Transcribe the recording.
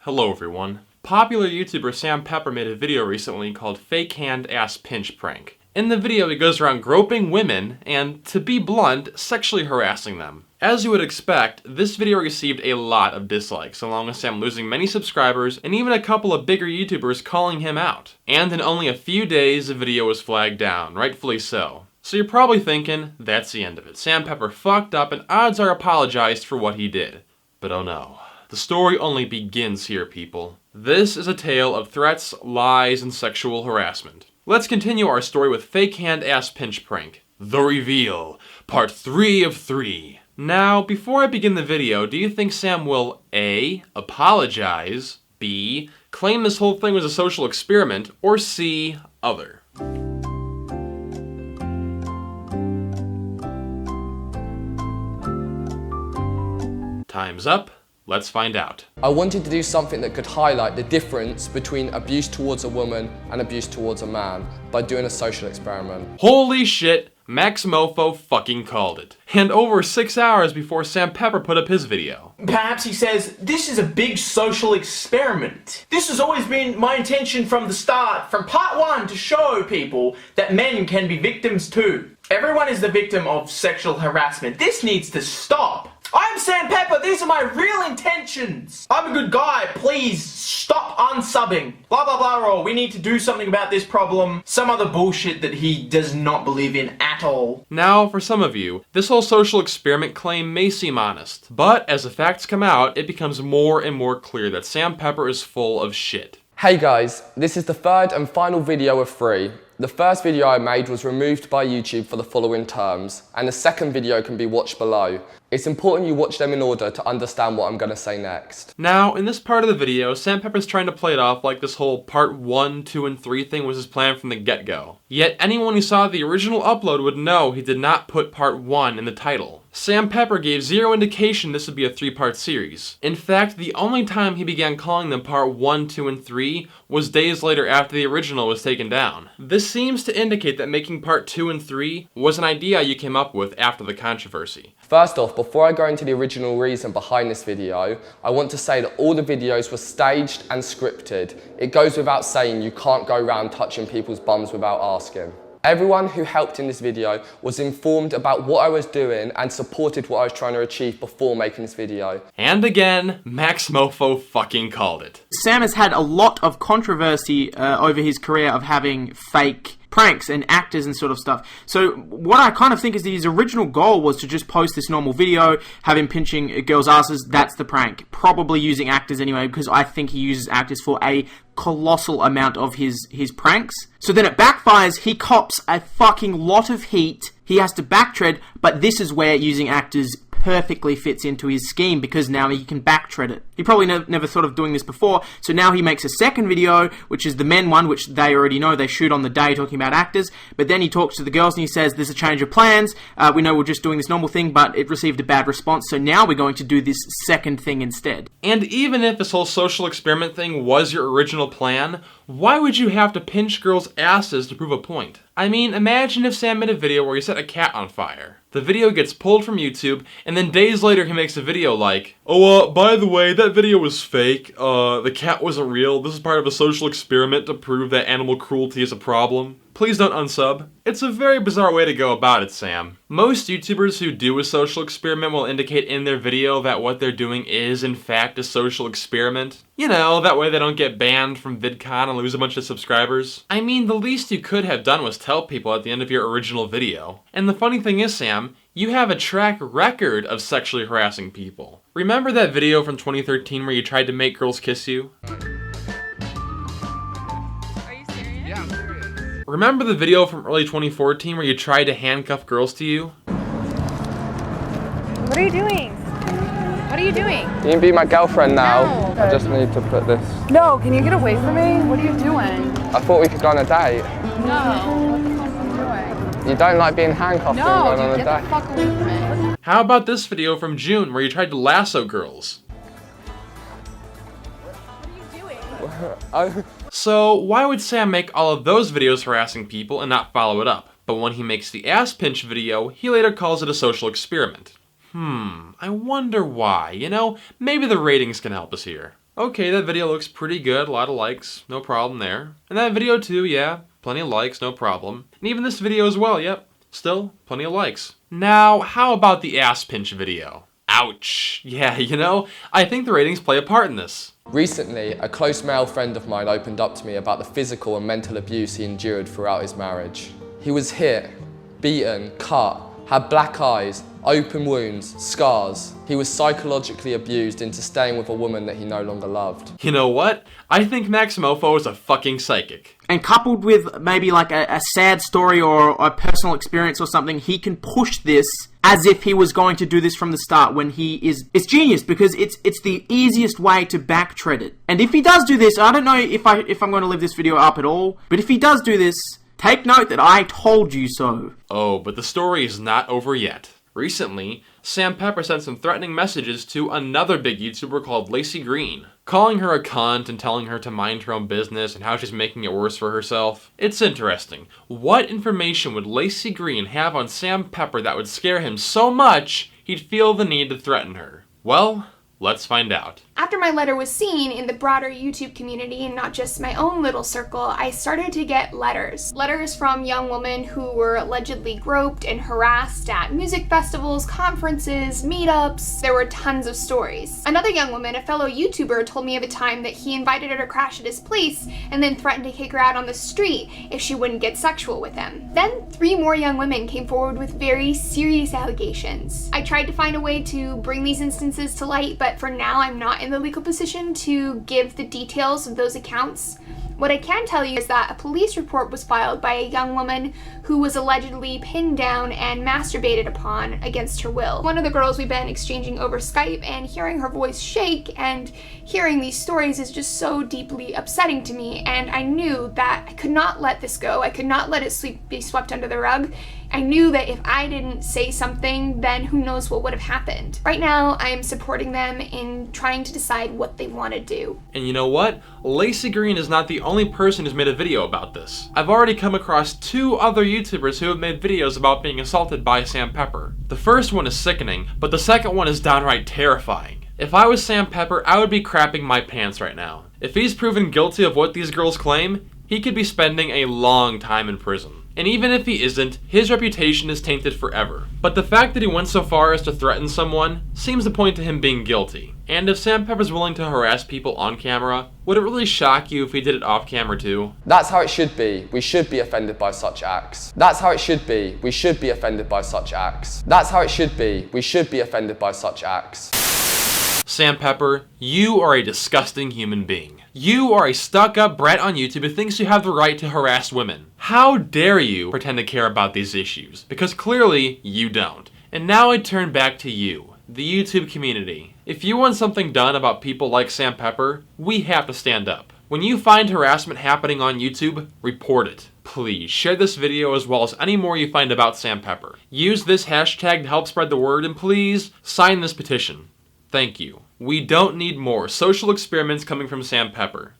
Hello everyone. Popular YouTuber Sam Pepper made a video recently called Fake Hand Ass Pinch Prank. In the video he goes around groping women and, to be blunt, sexually harassing them. As you would expect, this video received a lot of dislikes, along with Sam losing many subscribers and even a couple of bigger YouTubers calling him out. And in only a few days the video was flagged down, rightfully so. So you're probably thinking, that's the end of it. Sam Pepper fucked up and odds are apologized for what he did. But oh no. The story only begins here, people. This is a tale of threats, lies, and sexual harassment. Let's continue our story with Fake Hand Ass Pinch Prank. The Reveal, Part 3 of 3. Now, before I begin the video, do you think Sam will A. apologize, B. claim this whole thing was a social experiment, or C. other? Time's up. Let's find out. I wanted to do something that could highlight the difference between abuse towards a woman and abuse towards a man by doing a social experiment. Holy shit, Max Mofo fucking called it. And over 6 hours before Sam Pepper put up his video. Perhaps he says, this is a big social experiment. This has always been my intention from the start, from part 1, to show people that men can be victims too. Everyone is the victim of sexual harassment. This needs to stop. I'm Sam Pepper, these are my real intentions. I'm a good guy, please stop unsubbing. Blah blah blah, or we need to do something about this problem. Some other bullshit that he does not believe in at all. Now, for some of you, this whole social experiment claim may seem honest. But as the facts come out, it becomes more and more clear that Sam Pepper is full of shit. Hey guys, this is the third and final video of 3. The first video I made was removed by YouTube for the following terms, and the second video can be watched below. It's important you watch them in order to understand what I'm going to say next. Now, in this part of the video, Sam Pepper's trying to play it off like this whole part 1, 2, and 3 thing was his plan from the get-go. Yet anyone who saw the original upload would know he did not put part 1 in the title. Sam Pepper gave zero indication this would be a 3-part series. In fact, the only time he began calling them part 1, 2, and 3 was days later after the original was taken down. This seems to indicate that making part 2 and 3 was an idea you came up with after the controversy. First off, before I go into the original reason behind this video, I want to say that all the videos were staged and scripted. It goes without saying you can't go around touching people's bums without asking. Everyone who helped in this video was informed about what I was doing and supported what I was trying to achieve before making this video. And again, Max Mofo fucking called it. Sam has had a lot of controversy over his career of having fake pranks and actors and sort of stuff. So what I kind of think is that his original goal was to just post this normal video, have him pinching girls' asses, that's the prank. Probably using actors anyway, because I think he uses actors for a colossal amount of his pranks. So then it backfires, he cops a fucking lot of heat, he has to backtread, but this is where using actors perfectly fits into his scheme, because now he can backtread it. He probably never thought of doing this before, so now he makes a second video, which is the men one, which they already know, they shoot on the day talking about actors, but then he talks to the girls and he says, there's a change of plans, we know we're just doing this normal thing, but it received a bad response, so now we're going to do this second thing instead. And even if this whole social experiment thing was your original plan, why would you have to pinch girls' asses to prove a point? I mean, imagine if Sam made a video where he set a cat on fire. The video gets pulled from YouTube, and then days later he makes a video like, oh, by the way, that video was fake, the cat wasn't real, this is part of a social experiment to prove that animal cruelty is a problem. Please don't unsub. It's a very bizarre way to go about it, Sam. Most YouTubers who do a social experiment will indicate in their video that what they're doing is, in fact, a social experiment. You know, that way they don't get banned from VidCon and lose a bunch of subscribers. I mean, the least you could have done was tell people at the end of your original video. And the funny thing is, Sam, you have a track record of sexually harassing people. Remember that video from 2013 where you tried to make girls kiss you? Remember the video from early 2014 where you tried to handcuff girls to you? What are you doing? What are you doing? You can be my girlfriend now. No. I just need to put this. No, can you get away from me? What are you doing? I thought we could go on a date. No. What the fuck are you doing? You don't like being handcuffed and No, going on a dude, get date? the fuck away from me. How about this video from June where you tried to lasso girls? What are you doing? So why would Sam make all of those videos harassing people and not follow it up? But when he makes the ass pinch video, he later calls it a social experiment. I wonder why, you know? Maybe the ratings can help us here. Okay, that video looks pretty good, a lot of likes, no problem there. And that video too, yeah, plenty of likes, no problem. And even this video as well, yep, still plenty of likes. Now, how about the ass pinch video? Ouch. Yeah, you know, I think the ratings play a part in this. Recently, a close male friend of mine opened up to me about the physical and mental abuse he endured throughout his marriage. He was hit, beaten, cut, had black eyes, open wounds, scars. He was psychologically abused into staying with a woman that he no longer loved. You know what? I think Maximofo is a fucking psychic. And coupled with maybe like a sad story or a personal experience or something, he can push this as if he was going to do this from the start when it's genius because it's the easiest way to backtread it. And if he does do this, I don't know if I'm going to leave this video up at all, but if he does do this, take note that I told you so. Oh, but the story is not over yet. Recently, Sam Pepper sent some threatening messages to another big YouTuber called Lacey Green, calling her a cunt and telling her to mind her own business and how she's making it worse for herself. It's interesting. What information would Lacey Green have on Sam Pepper that would scare him so much he'd feel the need to threaten her? Well, let's find out. After my letter was seen in the broader YouTube community and not just my own little circle, I started to get letters. Letters from young women who were allegedly groped and harassed at music festivals, conferences, meetups. There were tons of stories. Another young woman, a fellow YouTuber, told me of a time that he invited her to crash at his place and then threatened to kick her out on the street if she wouldn't get sexual with him. Then 3 more young women came forward with very serious allegations. I tried to find a way to bring these instances to light, but for now I'm not in the legal position to give the details of those accounts. What I can tell you is that a police report was filed by a young woman who was allegedly pinned down and masturbated upon against her will. One of the girls we've been exchanging over Skype, and hearing her voice shake and hearing these stories is just so deeply upsetting to me, and I knew that I could not let this go. I could not let it be swept under the rug. I knew that if I didn't say something, then who knows what would have happened. Right now, I am supporting them in trying to decide what they want to do. And you know what? Lacey Green is not the only person who's made a video about this. I've already come across 2 other YouTubers who have made videos about being assaulted by Sam Pepper. The first one is sickening, but the second one is downright terrifying. If I was Sam Pepper, I would be crapping my pants right now. If he's proven guilty of what these girls claim, he could be spending a long time in prison. And even if he isn't, his reputation is tainted forever. But the fact that he went so far as to threaten someone seems to point to him being guilty. And if Sam Pepper's willing to harass people on camera, would it really shock you if he did it off camera too? That's how it should be. We should be offended by such acts. That's how it should be. We should be offended by such acts. That's how it should be. We should be offended by such acts. Sam Pepper, you are a disgusting human being. You are a stuck-up brat on YouTube who thinks you have the right to harass women. How dare you pretend to care about these issues? Because clearly, you don't. And now I turn back to you, the YouTube community. If you want something done about people like Sam Pepper, we have to stand up. When you find harassment happening on YouTube, report it. Please share this video as well as any more you find about Sam Pepper. Use this hashtag to help spread the word, and please sign this petition. Thank you. We don't need more social experiments coming from Sam Pepper.